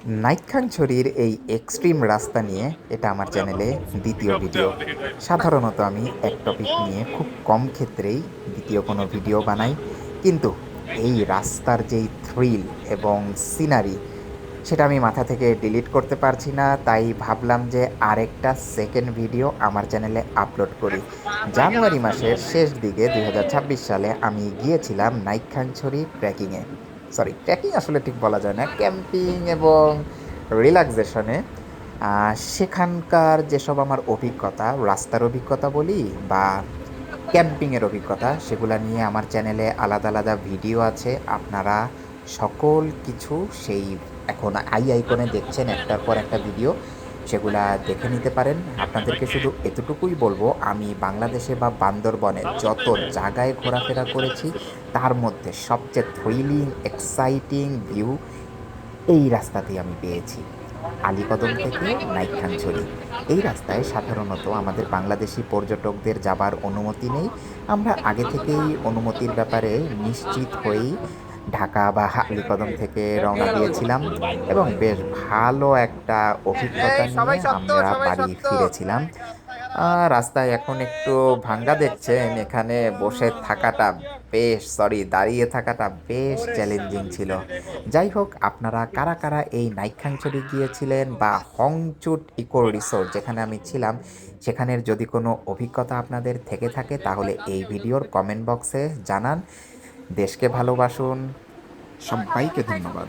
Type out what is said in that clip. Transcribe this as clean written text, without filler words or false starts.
নাইক্ষ্যংছড়ির এই এক্সট্রিম রাস্তা নিয়ে এটা আমার চ্যানেলে দ্বিতীয় ভিডিও। সাধারণত আমি এক টপিক নিয়ে খুব কম ক্ষেত্রেই দ্বিতীয় কোনো ভিডিও বানাই। কিন্তু এই রাস্তার যেই থ্রিল এবং সিনারি সেটা আমি মাথা থেকে ডিলিট করতে পারছি না। তাই ভাবলাম যে আরেকটা সেকেন্ড ভিডিও আমার চ্যানেলে আপলোড করি। জানুয়ারি মাসের শেষ দিকে ২০২৬ সালে আমি গিয়েছিলাম নাইক্ষ্যংছড়ি ট্রেকিংয়ে। সরি, ট্রেকিং আসলে ঠিক বলা যায় না, ক্যাম্পিং এবং রিল্যাক্সেশনে। সেখানকার যেসব আমার অভিজ্ঞতা, রাস্তার অভিজ্ঞতা বলি বা ক্যাম্পিংয়ের অভিজ্ঞতা, সেগুলা নিয়ে আমার চ্যানেলে আলাদা আলাদা ভিডিও আছে। আপনারা সকল কিছু সেই এখন আইকনে দেখছেন একটার পর একটা ভিডিও, সেগুলা দেখে নিতে পারেন। আপনাদেরকে শুধু এতটুকুই বলবো, আমি বাংলাদেশে বা বান্দরবনে যত জায়গায় ঘোরাফেরা করেছি তার মধ্যে সবচেয়ে থ্রিলিং এক্সাইটিং ভিউ এই রাস্তাতেই আমি পেয়েছি। আলীকদম থেকে নাইক্ষ্যংছড়ি এই রাস্তায় সাধারণত আমাদের বাংলাদেশি পর্যটকদের যাবার অনুমতি নেই। আমরা আগে থেকেই অনুমতির ব্যাপারে নিশ্চিত হয়েই ঢাকা বা আলীকদম থেকে রওনা দিয়েছিলাম এবং বেশ ভালো একটা অভিজ্ঞতা নিয়ে আমরা বাড়ি ফিরেছিলাম। রাস্তায় এখন একটু ভাঙ্গা দেখছেন, এখানে বসে থাকাটা দাঁড়িয়ে থাকাটা বেশ চ্যালেঞ্জিং ছিল। যাই হোক, আপনারা কারা কারা এই নাইক্ষ্যংছড়ি গিয়েছিলেন বা হংচুট ইকো রিসোর্ট যেখানে আমি ছিলাম, সেখানের যদি কোনো অভিজ্ঞতা আপনাদের থেকে থাকে তাহলে এই ভিডিওর কমেন্ট বক্সে জানান। দেশকে ভালোবাসুন। সবাইকে ধন্যবাদ।